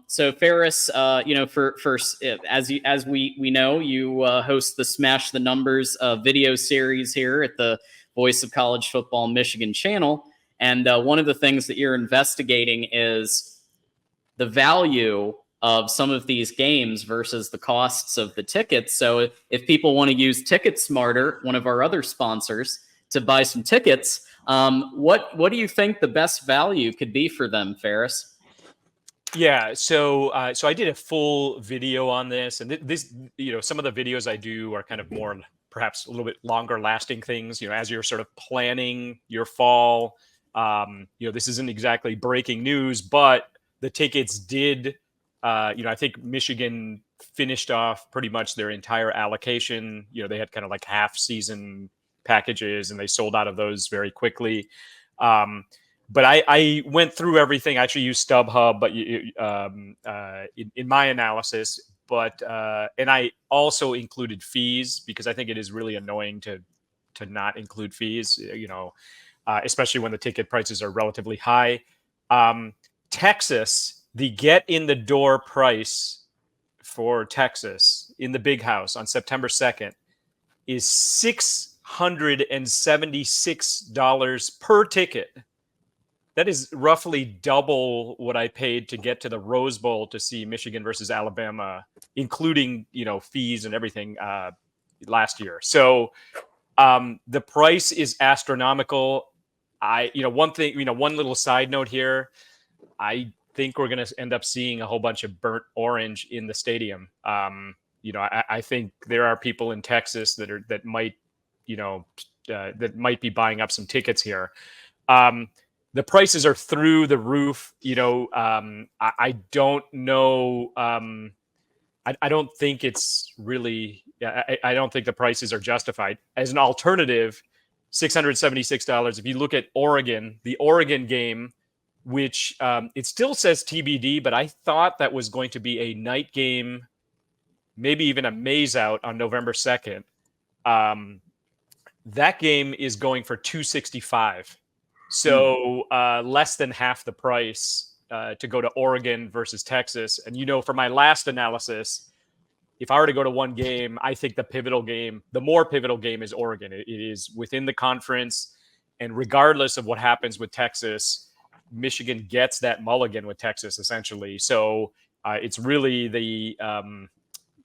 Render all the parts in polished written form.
So Ferris, as we know, you host the Smash the Numbers video series here at the Voice of College Football Michigan channel, and one of the things that you're investigating is the value of some of these games versus the costs of the tickets. So if people want to use Ticket Smarter, one of our other sponsors, to buy some tickets, what do you think the best value could be for them, Ferris? Yeah, so I did a full video on this, and this, some of the videos I do are kind of more, perhaps a little bit longer lasting things. As you're sort of planning your fall, this isn't exactly breaking news, but the tickets did. I think Michigan finished off pretty much their entire allocation. They had kind of like half season packages, and they sold out of those very quickly. But I went through everything. I actually used StubHub, but in my analysis. But and I also included fees, because I think it is really annoying to not include fees. Especially when the ticket prices are relatively high. Texas, the get in the door price for Texas in the Big House on September 2nd is $676 per ticket. That is roughly double what I paid to get to the Rose Bowl to see Michigan versus Alabama, including, fees and everything last year. So the price is astronomical. One little side note here, I think we're going to end up seeing a whole bunch of burnt orange in the stadium. I think there are people in Texas that might be buying up some tickets here. The prices are through the roof. I don't know. I don't think it's really. I don't think the prices are justified. As an alternative, $676. If you look at Oregon, the Oregon game, which it still says TBD, but I thought that was going to be a night game, maybe even a maze out on November 2nd. That game is going for $265. So less than half the price to go to Oregon versus Texas. And, for my last analysis, if I were to go to one game, I think the more pivotal game is Oregon. It is within the conference. And regardless of what happens with Texas, Michigan gets that mulligan with Texas, essentially. So it's really the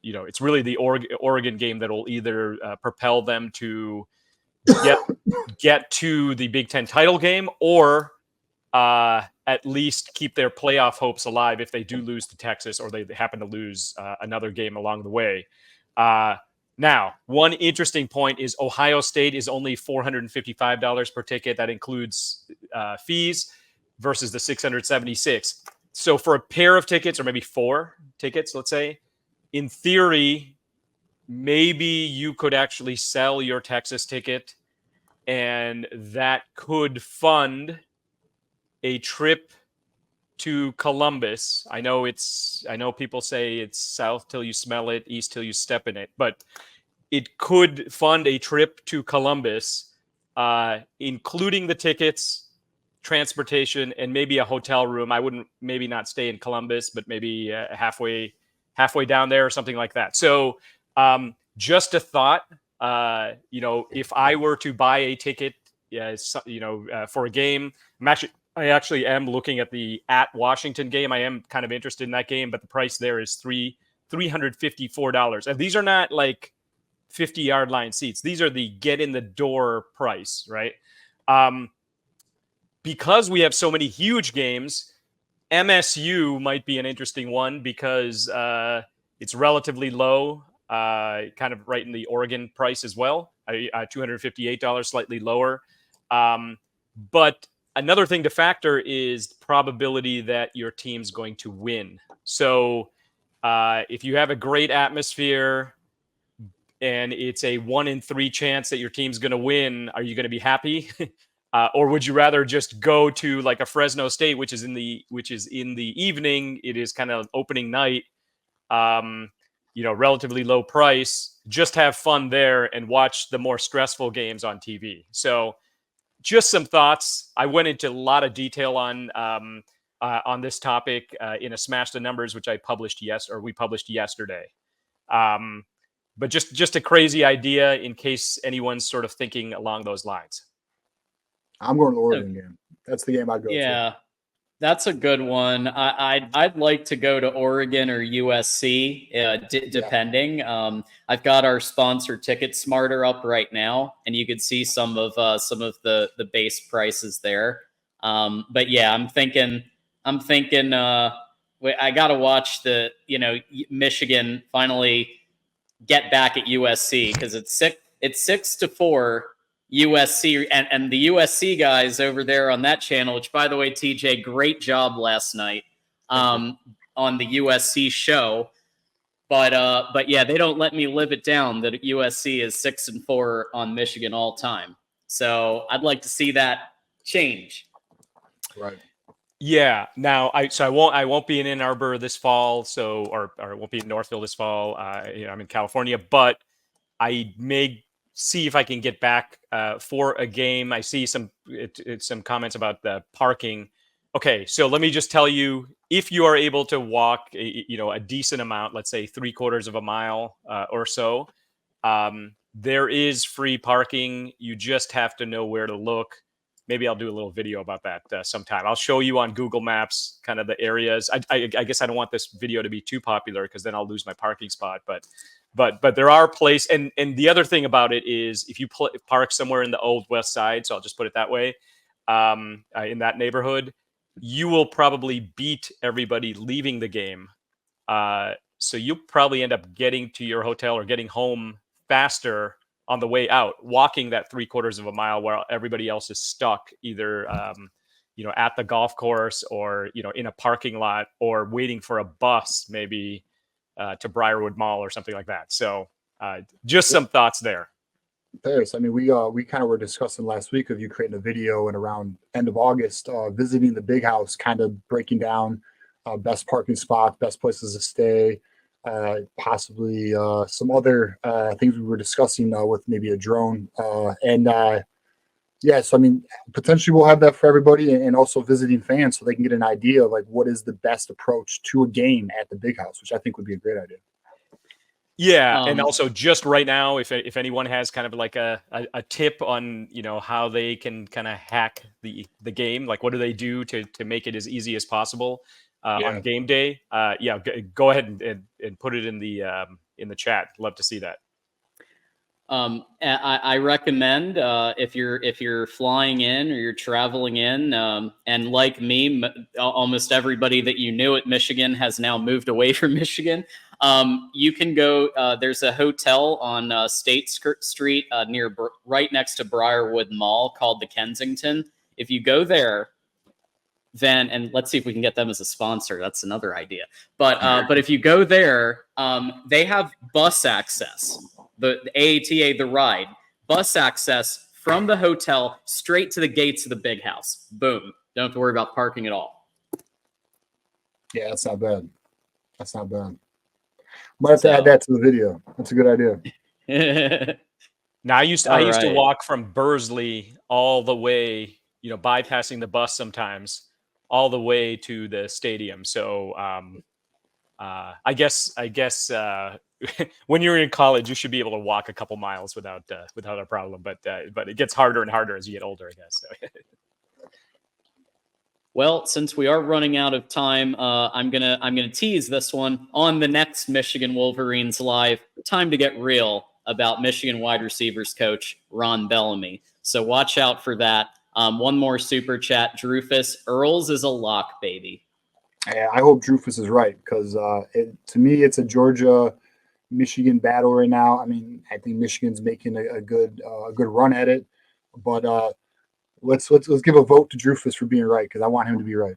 Oregon game that will either propel them to get to the Big Ten title game, or at least keep their playoff hopes alive if they do lose to Texas, or they happen to lose another game along the way. Now, one interesting point is Ohio State is only $455 per ticket. That includes fees, versus the $676. So for a pair of tickets, or maybe 4 tickets, let's say, in theory, maybe you could actually sell your Texas ticket, and that could fund a trip to Columbus. I know people say it's south till you smell it, east till you step in it, but it could fund a trip to Columbus, including the tickets, transportation, and maybe a hotel room. I wouldn't maybe not stay in Columbus, but maybe halfway down there or something like that. So just a thought, if I were to buy a ticket, for a game, I actually am looking at the at Washington game. I am kind of interested in that game, but the price there is $354. And these are not like 50-yard line seats. These are the get in the door price, right? Because we have so many huge games, MSU might be an interesting one, because it's relatively low, kind of right in the Oregon price as well, $258, slightly lower. But another thing to factor is probability that your team's going to win. So if you have a great atmosphere and it's a 1 in 3 chance that your team's going to win, are you going to be happy? Or would you rather just go to like a Fresno State, which is in the evening? It is kind of opening night, relatively low price. Just have fun there and watch the more stressful games on TV. So, just some thoughts. I went into a lot of detail on on this topic in a Smash the Numbers, which we published yesterday. But just a crazy idea in case anyone's sort of thinking along those lines. I'm going to the Oregon game. That's the game I'd go to. Yeah, that's a good one. I'd like to go to Oregon or USC, depending. I've got our sponsor Ticket Smarter up right now, and you could see some of the base prices there. But yeah, I'm thinking. I got to watch Michigan finally get back at USC because it's 6-4 USC and the USC guys over there on that channel, which by the way, TJ, great job last night on the USC show. But yeah, they don't let me live it down that USC is 6-4 on Michigan all time. So I'd like to see that change. Right. Yeah. Now, I won't be in Ann Arbor this fall, or I won't be in Northville this fall. I'm in California, but I may see if I can get back for a game. I see some comments about the parking. Okay, so let me just tell you, if you are able to walk, a decent amount, let's say 3/4 of a mile or so, there is free parking. You just have to know where to look. Maybe I'll do a little video about that sometime. I'll show you on Google Maps kind of the areas. I guess I don't want this video to be too popular because then I'll lose my parking spot. But there are places, and the other thing about it is if you park somewhere in the Old West Side, so I'll just put it that way, in that neighborhood, you will probably beat everybody leaving the game. So you'll probably end up getting to your hotel or getting home faster on the way out, walking that 3/4 of a mile while everybody else is stuck either, at the golf course or, in a parking lot or waiting for a bus, maybe to Briarwood Mall or something like that. So just some thoughts there. Paris, I mean, we kind of were discussing last week of you creating a video and around end of August, visiting the Big House, kind of breaking down best parking spots, best places to stay, possibly some other things we were discussing with maybe a drone. So I mean, potentially we'll have that for everybody and also visiting fans so they can get an idea of like what is the best approach to a game at the Big House, which I think would be a great idea. Yeah, and also just right now, if anyone has kind of like a tip on how they can kind of hack the game, like what do they do to make it as easy as possible on game day? Go ahead and put it in the chat. Love to see that. I recommend if you're flying in or you're traveling in, and like me, almost everybody that you knew at Michigan has now moved away from Michigan. You can go. There's a hotel on State Street right next to Briarwood Mall called the Kensington. If you go there, then and let's see if we can get them as a sponsor. That's another idea. But if you go there, they have bus access. The AATA, the ride, bus access from the hotel straight to the gates of the Big House. Boom. Don't have to worry about parking at all. Yeah, that's not bad. Might have to add that to the video. That's a good idea. Now I used to walk from Bursley all the way, bypassing the bus sometimes, all the way to the stadium. So I guess when you're in college, you should be able to walk a couple miles without a problem. But it gets harder and harder as you get older, I guess. Well, since we are running out of time, I'm gonna tease this one on the next Michigan Wolverines Live. Time to get real about Michigan wide receivers coach Ron Bellamy. So watch out for that. One more super chat, Drufus. Earls is a lock, baby. I hope Drufus is right because to me it's a Georgia-Michigan battle right now. I mean, I think Michigan's making a good run at it, but let's give a vote to Drufus for being right because I want him to be right.